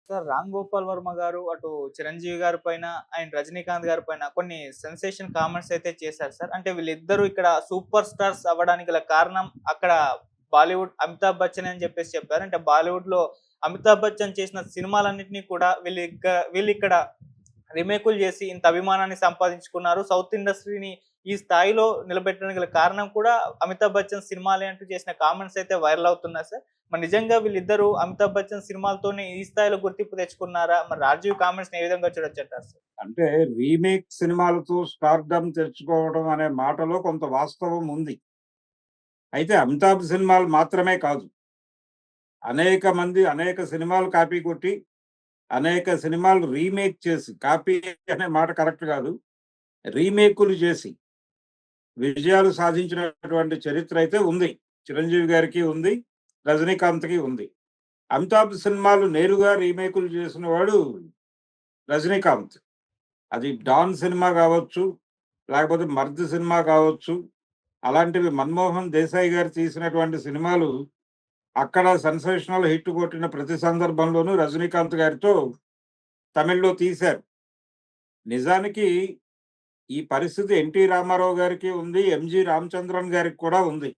Sir 'Ram Gopal Varma' గారు అటు 'చిరంజీవి' గారి పైన అండ్ 'రజనీకాంత్' గారి పైన కొన్ని సెన్సేషన్ కామెంట్స్ అయితే చేశారు సార్. అంటే వీళ్ళిద్దరూ ఇక్కడ సూపర్ స్టార్స్ అవ్వడానికి గల కారణం అక్కడ బాలీవుడ్ 'అమితాబ్ బచ్చన్' అని చెప్పేసి చెప్పారు. అంటే బాలీవుడ్‌లో 'అమితాబ్ బచ్చన్' చేసిన సినిమాలన్నిటిని కూడా వీళ్ళిక్కడ రీమేకులు చేసి ఇంత అభిమానాన్ని సంపాదించుకున్నారు. సౌత్ ఇండస్ట్రీని ఈ స్థాయిలో నిలబెట్టడానికి గల కారణం కూడా 'అమితాబ్ బచ్చన్' సినిమాలే అంటూ చేసిన కామెంట్స్ అయితే వైరల్ అవుతున్నాయి సార్. మరి నిజంగా వీళ్ళిద్దరూ 'అమితాబ్ బచ్చన్' సినిమాలతోనే ఈ స్థాయిలో గుర్తింపు తెచ్చుకున్నారా? మరి 'రాజీవ్' కామెంట్స్‌ని ఏ విధంగా చూడొచ్చంటారు సార్? అంటే రీమేక్ సినిమాలతో స్టార్‌డమ్ తెచ్చుకోవడం అనే మాటలో కొంత వాస్తవం ఉంది. అయితే అమితాబ్ సినిమాలు మాత్రమే కాదు. అనేక మంది అనేక సినిమాలు కాపీ కొట్టి, అనేక సినిమాలు రీమేక్ చేసి, కాపీ అనే మాట కరెక్ట్ కాదు. రీమేకులు చేసి విజయాలు సాధించినటువంటి చరిత్ర అయితే ఉంది. చిరంజీవి గారికి ఉంది. రజనీకాంత్‌కి ఉంది. అమితాబ్ సినిమాలు నేరుగా రీమేకులు చేసినవాడు రజనీకాంత్. అది 'డాన్' సినిమా కావచ్చు, లేకపోతే 'మర్ద్' సినిమా కావచ్చు. అలాంటివి 'మన్మోహన్ దేశాయ్' గారు తీసినటువంటి సినిమాలు అక్కడ సెన్సేషనల్ హిట్ కొట్టిన ప్రతి సందర్భంలోనూ రజనీకాంత్ గారితో తమిళ్‌లో తీశారు. నిజానికి ఈ పరిస్థితి 'ఎన్టీ రామారావు' గారికి ఉంది. 'ఎంజీ రామచంద్రన్' గారికి కూడా ఉంది.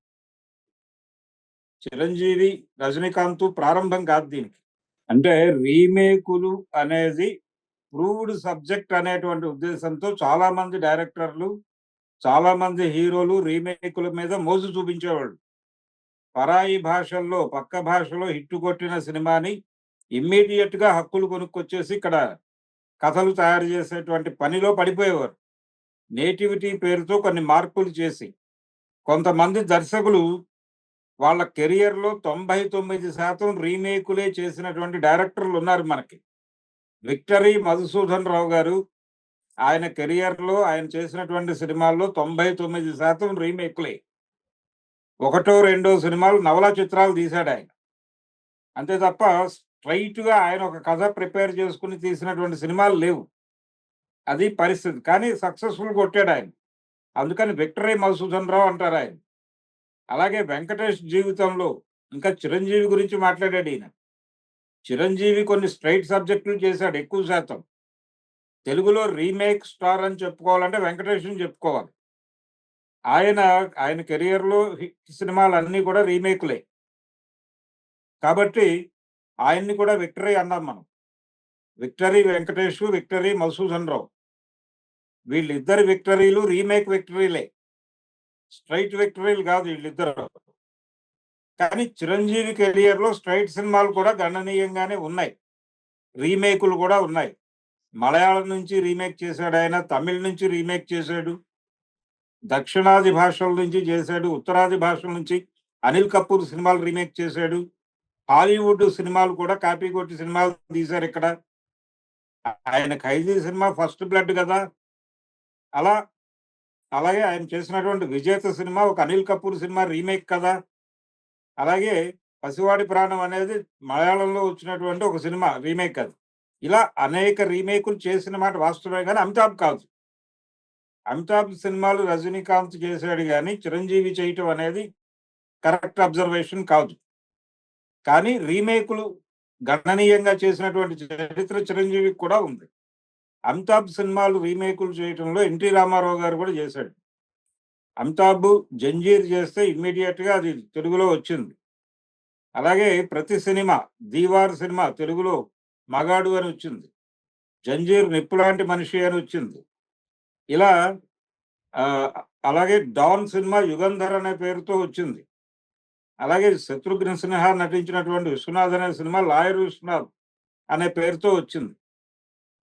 చిరంజీవి, రజనీకాంత్ ప్రారంభం కాదు దీనికి. అంటే రీమేకులు అనేది ప్రూవ్డ్ సబ్జెక్ట్ అనేటువంటి ఉద్దేశంతో చాలామంది డైరెక్టర్లు, చాలామంది హీరోలు రీమేకుల మీద మోజు చూపించేవాళ్ళు. పరాయి భాషల్లో, పక్క భాషలో హిట్ కొట్టిన సినిమాని ఇమ్మీడియేట్‌గా హక్కులు కొనుక్కొచ్చేసి ఇక్కడ కథలు తయారు చేసేటువంటి పనిలో పడిపోయేవారు. నేటివిటీ పేరుతో కొన్ని మార్పులు చేసి, కొంతమంది దర్శకులు వాళ్ళ కెరియర్‌లో 99% రీమేకులే చేసినటువంటి డైరెక్టర్లున్నారు మనకి. 'విక్టరీ మధుసూదన్ రావు' గారు ఆయన కెరియర్‌లో ఆయన చేసినటువంటి సినిమాల్లో 99% రీమేకులే. ఒకటో, రెండో సినిమాలు నవలా చిత్రాలు తీశాడాయన. అంతే తప్ప స్ట్రెయిట్‌గా ఆయన ఒక కథ ప్రిపేర్ చేసుకొని తీసినటువంటి సినిమాలు లేవు. అది పరిస్థితి. కానీ సక్సెస్‌ఫుల్ కొట్టాడాయన. అందుకని 'విక్టరీ మధుసూదన్ రావు' అంటారాయన. అలాగే 'వెంకటేష్' జీవితంలో ఇంకా 'చిరంజీవి' గురించి మాట్లాడాడీయన. చిరంజీవి కొన్ని స్ట్రెయిట్ సబ్జెక్టులు చేశాడు ఎక్కువ శాతం. తెలుగులో రీమేక్ స్టార్ అని చెప్పుకోవాలంటే 'వెంకటేష్‌ని' చెప్పుకోవాలి. ఆయన, ఆయన కెరియర్‌లో హిట్ సినిమాలన్నీ కూడా రీమేక్‌లే. కాబట్టి ఆయన్ని కూడా విక్టరీ అన్నాం మనం. 'విక్టరీ వెంకటేష్', 'విక్టరీ మధుసూదన్ రావు' వీళ్ళిద్దరి విక్టరీలు రీమేక్ విక్టరీలే. స్ట్రెయిట్ విక్టరీలు కాదు వీళ్ళిద్దరు. కానీ చిరంజీవి కెరియర్‌లో స్ట్రెయిట్ సినిమాలు కూడా గణనీయంగానే ఉన్నాయి. రీమేకులు కూడా ఉన్నాయి. మలయాళం నుంచి రీమేక్ చేశాడాయన, తమిళ్ నుంచి రీమేక్ చేశాడు. దక్షిణాది భాషల నుంచి చేశాడు. ఉత్తరాది భాషల నుంచి అనిల్ కపూర్ సినిమాలు రీమేక్ చేశాడు. హాలీవుడ్ సినిమాలు కూడా కాపీ కొట్టి సినిమాలు తీశారిక్కడ. ఆయన 'ఖైదీ' సినిమా ఫస్ట్ బ్లడ్ గదా! అలా అలాగే ఆయన చేసినటువంటి 'విజేత' సినిమా ఒక అనిల్ కపూర్ సినిమా రీమేక్ కదా! అలాగే 'పసివాడి ప్రాణం' అనేది మలయాళంలో వచ్చినటువంటి ఒక సినిమా రీమేక్ అది. ఇలా అనేక రీమేకులు చేసిన మాట వాస్తవమే గానీ అమితాబ్ కాదు. అమితాబ్ సినిమాలు రజనీకాంత్ చేశాడు గానీ, చిరంజీవి చేయటం అనేది కరెక్ట్ అబ్జర్వేషన్ కాదు. కానీ రీమేకులు గణనీయంగా చేసినటువంటి చరిత్ర చిరంజీవికి కూడా ఉంది. అమితాబ్ సినిమాలు రీమేకులు చేయటంలో 'ఎన్టీ రామారావు' గారు కూడా చేశాడు. అమితాబ్ 'జంజీర్' చేస్తే ఇమ్మీడియేట్‌గా అది తెలుగులో వచ్చింది. అలాగే ప్రతి సినిమా 'దీవార్' సినిమా తెలుగులో 'మగాడు' అని వచ్చింది. 'జంజీర్' 'నిప్పులాంటి మనిషి' అని వచ్చింది. ఇలా ఆహ్, అలాగే 'డాన్' సినిమా 'యుగంధర్' అనే పేరుతో వచ్చింది. అలాగే 'శత్రుఘ్న సిన్హా' నటించినటువంటి 'విశ్వనాథ్' అనే సినిమా 'లాయర్ విశ్వనాథ్' అనే పేరుతో వచ్చింది.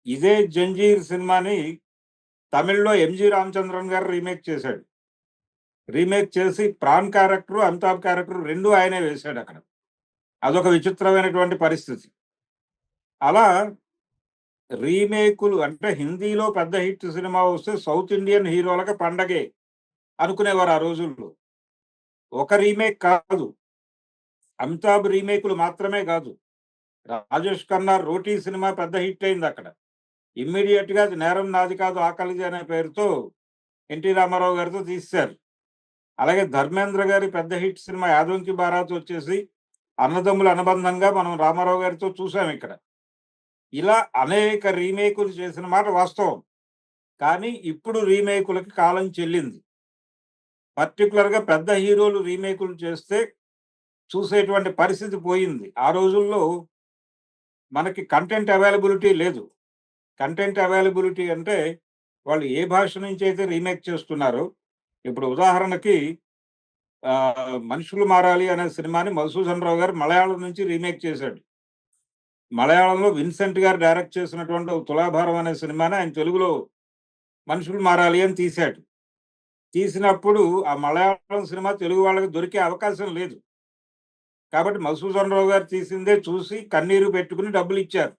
ఇదే 'జంజీర్' సినిమాని తమిళ్‌లో 'ఎంజీ రామచంద్రన్' గారు రీమేక్ చేశాడు. రీమేక్ చేసి ప్రాణ్ క్యారెక్టర్, అమితాబ్ క్యారెక్టర్ 2 ఆయనే వేశాడక్కడ. అదొక విచిత్రమైనటువంటి పరిస్థితి. అలా రీమేకులు అంటే హిందీలో పెద్ద హిట్ సినిమా వస్తే సౌత్ ఇండియన్ హీరోలకి పండగే అనుకునేవారు ఆ రోజుల్లో. ఒక రీమేక్ కాదు. అమితాబ్ రీమేకులు మాత్రమే కాదు. రాజేష్ ఖన్నా 'రోటీ' సినిమా పెద్ద హిట్ అయిందక్కడ. ఇమ్మీడియేట్‌గా అది 'నేరం నాది కాదు ఆకలిది' అనే పేరుతో ఎన్టీ రామారావు గారితో తీసేశారు. అలాగే ధర్మేంద్ర గారి పెద్ద హిట్ సినిమా 'యాదోంకి బారాత్' వచ్చేసి అన్నదమ్ముల అనుబంధంగా మనం రామారావు గారితో చూసాం ఇక్కడ. ఇలా అనేక రీమేకులు చేసిన మాట వాస్తవం. కానీ ఇప్పుడు రీమేకులకి కాలం చెల్లింది. పర్టిక్యులర్‌గా పెద్ద హీరోలు రీమేకులు చేస్తే చూసేటువంటి పరిస్థితి పోయింది. ఆ రోజుల్లో మనకి కంటెంట్ అవైలబిలిటీ లేదు. కంటెంట్ అవైలబిలిటీ అంటే వాళ్ళు ఏ భాష నుంచి అయితే రీమేక్ చేస్తున్నారో, ఇప్పుడు ఉదాహరణకి 'మనుషులు మారాలి' అనే సినిమాని 'మధుసూదన్ రావు' గారు మలయాళం నుంచి రీమేక్ చేశాడు. మలయాళంలో విన్సెంట్ గారు డైరెక్ట్ చేసినటువంటి 'తులాభారం' అనే సినిమాని ఆయన తెలుగులో 'మనుషులు మారాలి' అని తీశాడు. తీసినప్పుడు ఆ మలయాళం సినిమా తెలుగు వాళ్ళకి దొరికే అవకాశం లేదు. కాబట్టి 'మధుసూదన్ రావు' గారు తీసిందే చూసి కన్నీరు పెట్టుకుని డబ్బులిచ్చారు.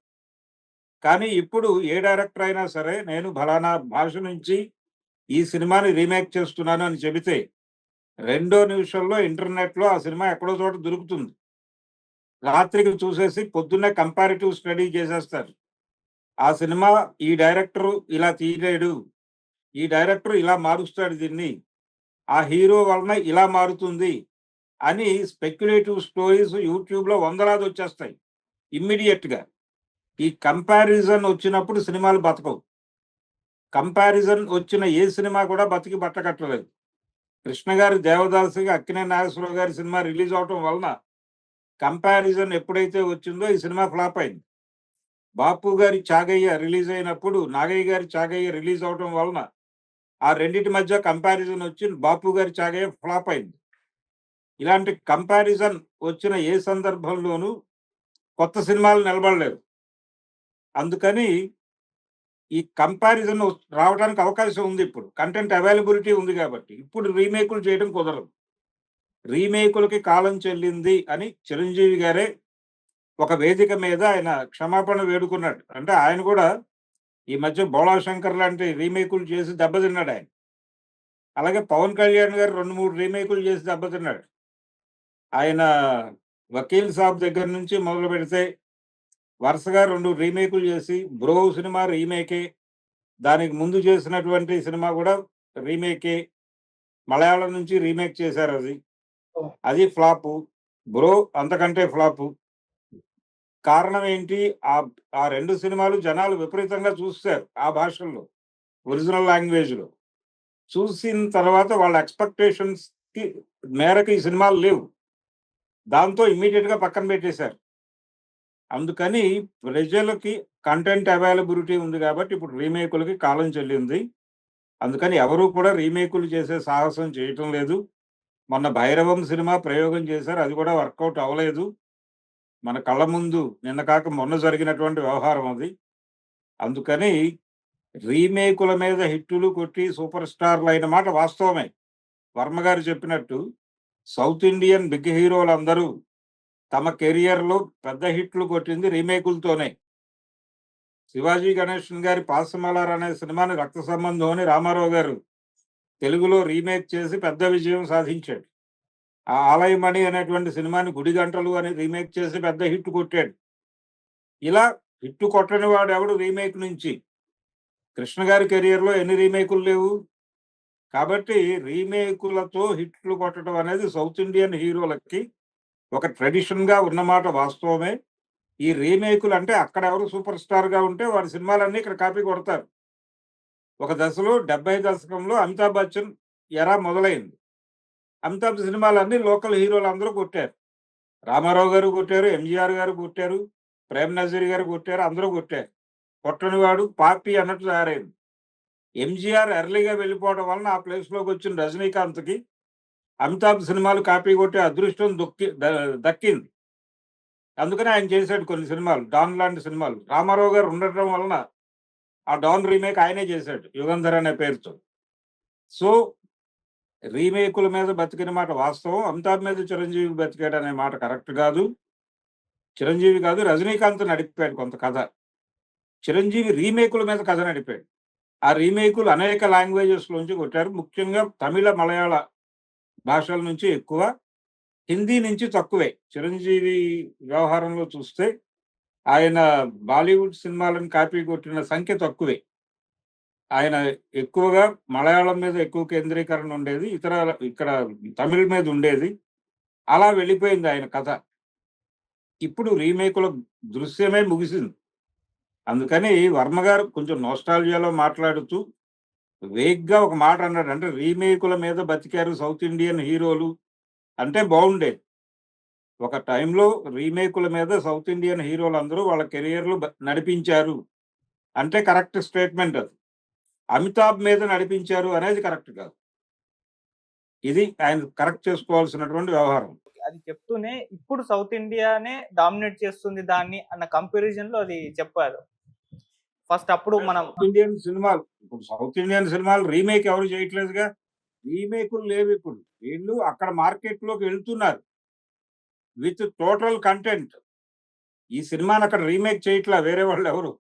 కానీ ఇప్పుడు ఏ డైరెక్టర్ అయినా సరే నేను ఫలానా భాష నుంచి ఈ సినిమాని రీమేక్ చేస్తున్నాను అని చెబితే, రెండో నిమిషంలో ఇంటర్నెట్‌లో ఆ సినిమా ఎక్కడో చోట దొరుకుతుంది. రాత్రికి చూసేసి పొద్దున్నే కంపారిటివ్ స్టడీ చేసేస్తారు. ఆ సినిమా ఈ డైరెక్టరు ఇలా తీయలేడు. ఈ డైరెక్టర్ ఇలా మారుస్తాడు దీన్ని. ఆ హీరో వలన ఇలా మారుతుంది అని స్పెక్యులేటివ్ స్టోరీస్ యూట్యూబ్‌లో వందలాదొచ్చేస్తాయి ఇమ్మీడియేట్‌గా. ఈ కంపారిజన్ వచ్చినప్పుడు సినిమాలు బతకవు. కంపారిజన్ వచ్చిన ఏ సినిమా కూడా బతికి బట్టకట్టలేదు. కృష్ణ గారి 'దేవదాసు'కి అక్కినేని నాగేశ్వరరావు గారి సినిమా రిలీజ్ అవ్వటం వలన కంపారిజన్ ఎప్పుడైతే వచ్చిందో ఈ సినిమా ఫ్లాప్ అయింది. బాపు గారి 'చాగయ్య' రిలీజ్ అయినప్పుడు నాగయ్య గారి 'చాగయ్య' రిలీజ్ అవ్వటం వలన ఆ రెండిటి మధ్య కంపారిజన్ వచ్చి బాపు గారి 'చాగయ్య' ఫ్లాప్ అయింది. ఇలాంటి కంపారిజన్ వచ్చిన ఏ సందర్భంలోనూ కొత్త సినిమాలు నిలబడలేవు. అందుకని ఈ కంపారిజన్ రావడానికి అవకాశం ఉంది ఇప్పుడు. కంటెంట్ అవైలబిలిటీ ఉంది కాబట్టి. ఇప్పుడు రీమేకులు చేయడం కుదరదు. రీమేకులకి కాలం చెల్లింది అని చిరంజీవి గారే ఒక వేదిక మీద ఆయన క్షమాపణ వేడుకున్నాడు. అంటే ఆయన కూడా ఈ మధ్య 'బోళా శంకర్' లాంటి రీమేకులు చేసి దెబ్బతిన్నాడు ఆయన. అలాగే పవన్ కళ్యాణ్ గారు 2, 3 రీమేకులు చేసి దెబ్బతిన్నాడు. ఆయన 'వకీల్ సాబ్' దగ్గర నుంచి మొదలుపెడితే వరుసగా 2 రీమేకులు చేసి 'బ్రో' సినిమా రీమేకే. దానికి ముందు చేసినటువంటి సినిమా కూడా రీమేకే. మలయాళం నుంచి రీమేక్ చేశారది. అది ఫ్లాపు. 'బ్రో' అంతకంటే ఫ్లాపు. కారణం ఏంటి? ఆ 2 సినిమాలు జనాలు విపరీతంగా చూసేశారు ఆ భాషల్లో. ఒరిజినల్ లాంగ్వేజ్‌లో. చూసిన తర్వాత వాళ్ళ ఎక్స్‌పెక్టేషన్స్‌కి మేరకు ఈ సినిమాలు లేవు. దాంతో ఇమ్మీడియేట్‌గా పక్కన పెట్టేశారు. అందుకని ప్రజలకి కంటెంట్ అవైలబిలిటీ ఉంది కాబట్టి ఇప్పుడు రీమేకులకి కాలం చెల్లింది. అందుకని ఎవరు కూడా రీమేకులు చేసే సాహసం చేయటం లేదు. మొన్న 'భైరవం' సినిమా ప్రయోగం చేశారు. అది కూడా వర్కౌట్ అవ్వలేదు. మన కళ్ళ ముందు నిన్న కాక మొన్న జరిగినటువంటి వ్యవహారం అది. అందుకని రీమేకుల మీద హిట్టులు కొట్టి సూపర్ స్టార్‌లయిన మాట వాస్తవమే. వర్మ గారు చెప్పినట్టు సౌత్ ఇండియన్ బిగ్ హీరోలందరూ తమ కెరియర్‌లో పెద్ద హిట్లు కొట్టింది రీమేకులతోనే. 'శివాజీ గణేషన్' గారి 'పాసమలార్' అనే సినిమాని 'రక్త సంబంధం' అని రామారావు గారు తెలుగులో రీమేక్ చేసి పెద్ద విజయం సాధించాడు. ఆ 'ఆలయమణి' అనేటువంటి సినిమాని 'గుడిగంటలు' అని రీమేక్ చేసి పెద్ద హిట్ కొట్టాడు. ఇలా హిట్ కొట్టని వాడెవడు రీమేక్ నుంచి. కృష్ణ గారి కెరియర్‌లో ఎన్ని రీమేకులు లేవు. కాబట్టి రీమేకులతో హిట్లు కొట్టడం అనేది సౌత్ ఇండియన్ హీరోలకి ఒక ట్రెడిషన్‌గా ఉన్నమాట వాస్తవమే. ఈ రీమేకులు అంటే అక్కడెవరు సూపర్ స్టార్‌గా ఉంటే వాడి సినిమాలన్నీ ఇక్కడ కాపీ కొడతారు. ఒక దశలో 70 దశకంలో అమితాబ్ బచ్చన్ ఎరా మొదలైంది. అమితాబ్ సినిమాలన్నీ లోకల్ హీరోలందరూ కొట్టారు. రామారావు గారు కొట్టారు, ఎంజీఆర్ గారు కొట్టారు, ప్రేమ్ నజీర్ గారు కొట్టారు, అందరూ కొట్టారు. కొట్టని వాడు పాపి అన్నట్టు తయారైంది. ఎంజీఆర్ ఎర్లీగా వెళ్ళిపోవడం వలన ఆ ప్లేస్‌లోకొచ్చిన రజనీకాంత్‌కి అమితాబ్ సినిమాలు కాపీ కొట్టే అదృష్టం దక్కింది. అందుకని ఆయన చేశాడు కొన్ని సినిమాలు. 'డాన్' లాంటి సినిమాలు. రామారావు గారు ఉండటం వలన ఆ 'డాన్' రీమేక్ ఆయనే చేశాడు 'యుగంధర్' అనే పేరుతో. సో, రీమేకుల మీద బతికిన మాట వాస్తవం. అమితాబ్ మీద చిరంజీవి బతికాడనే మాట కరెక్ట్ కాదు. చిరంజీవి కాదు, రజనీకాంత్ నడిపాడు కొంత కథ. చిరంజీవి రీమేకుల మీద కథ నడిపాడు. ఆ రీమేకులు అనేక లాంగ్వేజెస్‌లోంచి కొట్టారు. ముఖ్యంగా తమిళ, మలయాళ భాషల నుంచి ఎక్కువ. హిందీ నుంచి తక్కువే. చిరంజీవి వ్యవహారంలో చూస్తే ఆయన బాలీవుడ్ సినిమాలను కాపీ కొట్టిన సంఖ్య తక్కువే. ఆయన ఎక్కువగా మలయాళం మీద ఎక్కువ కేంద్రీకరణ ఉండేది. ఇక్కడ తమిళ్ మీద ఉండేది. అలా వెళ్ళిపోయింది ఆయన కథ. ఇప్పుడు రీమేకుల దృశ్యమే ముగిసింది. అందుకని వర్మ గారు కొంచెం నోస్టాల్జియాలో మాట్లాడుతూ వేగ్గా ఒక మాట అన్నాడు. అంటే రీమేకుల మీద బతికారు సౌత్ ఇండియన్ హీరోలు అంటే బాగుండేది. ఒక టైంలో రీమేకుల మీద సౌత్ ఇండియన్ హీరోలందరూ వాళ్ళ కెరియర్‌లు నడిపించారు. అంటే కరెక్ట్ స్టేట్మెంట్ అది. అమితాబ్ మీద నడిపించారు అనేది కరెక్ట్ కాదు. ఇది ఆయన కరెక్ట్ చేసుకోవాల్సినటువంటి వ్యవహారం. అది చెప్తూనే ఇప్పుడు సౌత్ ఇండియానే డామినేట్ చేస్తుంది దాన్ని అన్న కంపారిజన్ లో అది చెప్పారు. ఫస్ట్ అప్పుడు మనం ఇప్పుడు సౌత్ ఇండియన్ సినిమాలు రీమేక్ ఎవరు చేయట్లేదుగా. రీమేకులు లేవు ఇప్పుడు. వీళ్ళు అక్కడ మార్కెట్‌లోకి వెళ్తున్నారు. With total content. ఈ సినిమాని అక్కడ రీమేక్ చేయట్లా వేరే వాళ్ళెవరు.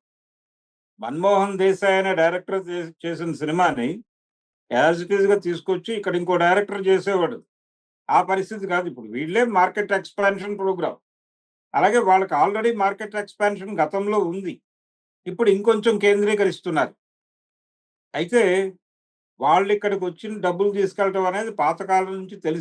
మన్మోహన్ దేశాయ్ అనే డైరెక్టర్ చేసిన సినిమాని యాజ్ ఇట్ ఈస్‌గా తీసుకొచ్చి ఇక్కడ ఇంకో డైరెక్టర్ చేసేవాడు. ఆ పరిస్థితి కాదు ఇప్పుడు. వీళ్ళే మార్కెట్ ఎక్స్‌పాన్షన్ ప్రోగ్రామ్. అలాగే వాళ్ళకి ఆల్రెడీ మార్కెట్ ఎక్స్‌పాన్షన్ గతంలో ఉంది. ఇప్పుడు ఇంకొంచెం కేంద్రీకరిస్తున్నారు. అయితే వాళ్ళిక్కడికొచ్చిన డబ్బులు తీసుకెళ్ళటం అనేది పాతకాలం నుంచి తెలిసిన